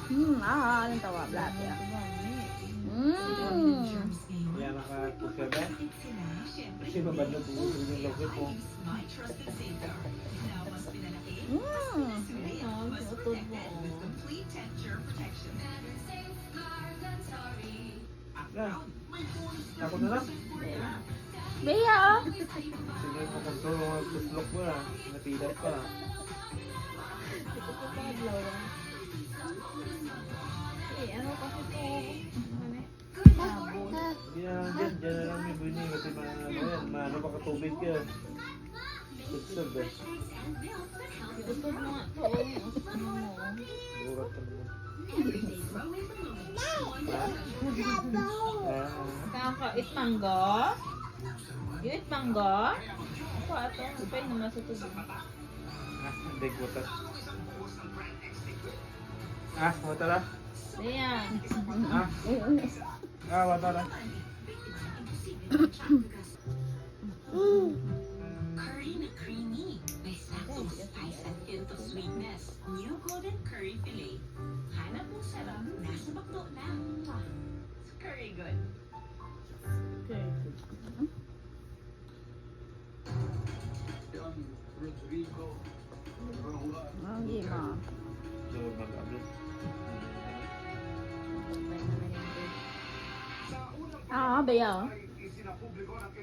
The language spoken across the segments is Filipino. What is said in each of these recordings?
Anong tawa? Black yan. Kaya nakapusa ba? Kasi mabanda po yung lagay po. Ako na lang. Bea, oh. Sige, makontrol mo tuslok mo na. Natilat pa. Ano kasi to? Hindi na lang dyan. Dyan na lang may bunyi. Kasi maano pa katubig ka. Tutsog eh. Tutod mo nga to. Burat ka naman. Kaka-eat mango? You eat mango? Ako ato. Upay naman sa tubig. Hindi butas. Water ah. Ayan. Water ah. Curry na creamy. May saktong spice at hint of sweetness. New golden curry fillet. Hanap mo sarap, nasa baklo lang. It's curry good. Hindi ma. So, mag-abot. Bea, oh.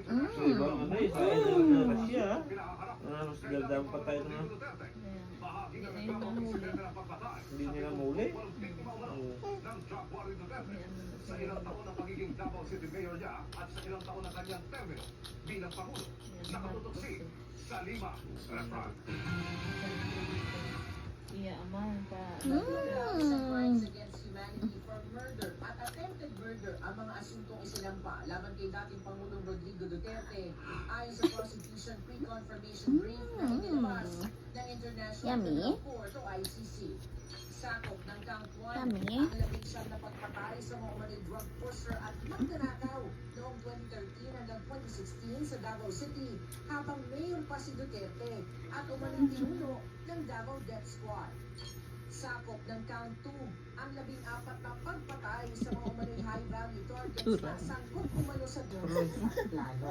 So, ibang ano eh. Sa idol na Russia. Mas galdam pa tayo na. Hindi nila muli. Sa ilang taon ng pagiging Davao City Mayor niya at sa ilang taon ng kanyang termino bilang Pangulo, nakatutok sa Lima Restaurant. Iya, aman pa. Crimes against humanity for murder at attempted murder ang mga asuntong isinampa laban kay dating Pangulong Rodrigo Duterte ayon sa prosecution pre-confirmation brief na inilabas ng International Criminal Court o ICC. Sakop ng Count 1 ang labing siyam na pagpatay sa mga umanay drug pusher at magnanakaw noong 2013 hanggang 2016 sa Davao City habang mayor pa si Duterte at umanay pinuno ng Davao Death Squad. Sakop ng Count 2 ang 14 na pagpatay sa mga umanay high value targets na sangkot umano sa drones at plano.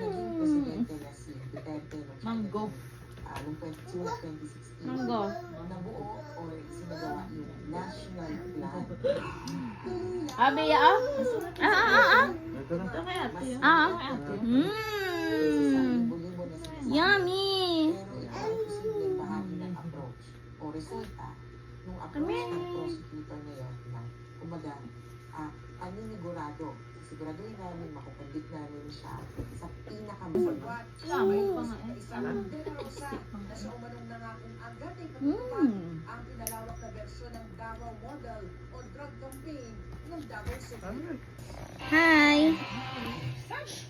Naging presidente na si Duterte Mango. noong 2016 Mango. nabuo o sinagawa yung national plan. Bea, oh. Ito na. Ito kaya ito yun. Yummy. Pero ito ay posibleng bahagi ng approach o resulta nung approach ng prosecutor ngayon na kumbaga paninigurado. Siguraduhin namin, makukonvict namin siya sa pinakamasama. Lamay pa nga eh. Isang delarosa na sa umanong nangakong agad ay patutupad ang pinalawak na bersyon ng Davao Model o drug campaign ng Davao City. Hi. Say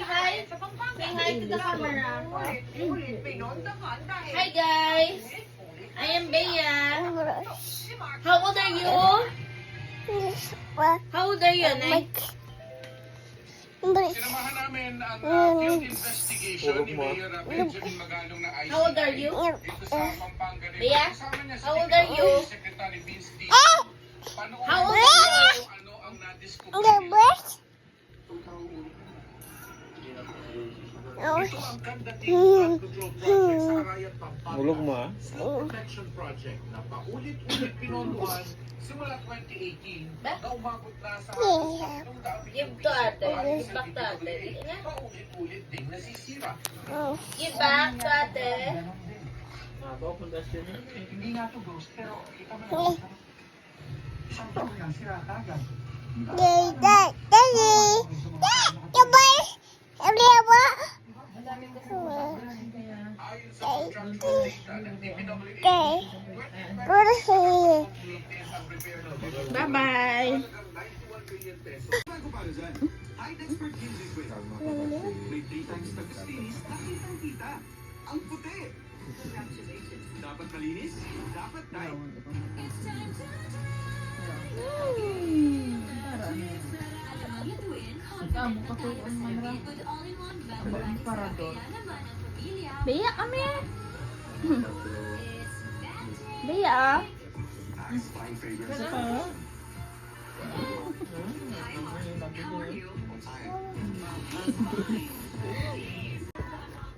hi. Say hi to the camera. Hi guys. I am Bea. How old are you? How old are you, Nay? Sinamahan namin ang field investigation ni Mayor Benjamin Magalong na ICI. How old are you? Dito sa Pampanga rin. Bea? Kasama niya si How old are you? Secretary Vince D. How old are you? Ano ang na-discover nila? Ito ang kandating flood control project sa Arayat, Pampanga. Ulog mo ah. Flood protection project na paulit-ulit pinondohan simula 2018 na umabot na sa halos 300 Give to ate. Give back to ate. paulit-ulit din nasisira. Give back to ate. Baka pundasyon yun. Hindi nga to ghost, pero kita mo na isang taon lang sira kagad. Ayon sa contractual data ng DPWH, Bye-bye. Bago para dyan, high expert music with may 3 times na gustinis, nakitang-kita. Ang puti! Congratulations! Dapat malinis, dapat tight. Bituin Amo ka po ang manra. Ang parador. Beya kami. Beya ah. Kasi pa.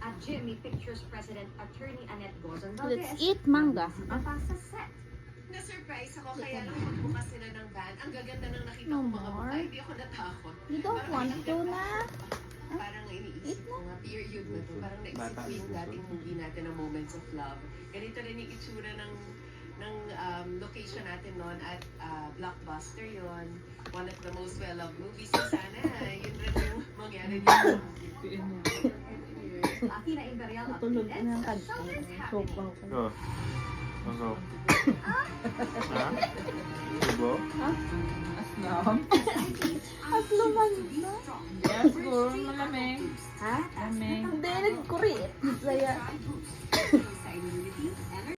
At Jimmy Pictures President Attorney Annette Gozon Let's Valdez eat manga. ang sa set. Na-surprise ako kaya nung magbukas sila ng van, ang gaganda ng nakita No kong mga more. mukha, hindi ako natakot. You don't want to na. Parang iniisip ko nga, period na to. Parang naisip Bata ko yung po. dating movie natin ng Moments of Love. Ganito rin yung itsura ng location natin noon at Blockbuster yon, one of the most well-loved movies. So sana, yun rin yung mangyari dito. Athena Imperial Tulog updated na sa ang Showbiz sopa. Go. Go. Ha? Dibo? Aslam. Asluman na. Yes, girl. Malamig. Ha? Malamig. Hindi, nagkurit. Saya. sa inilulit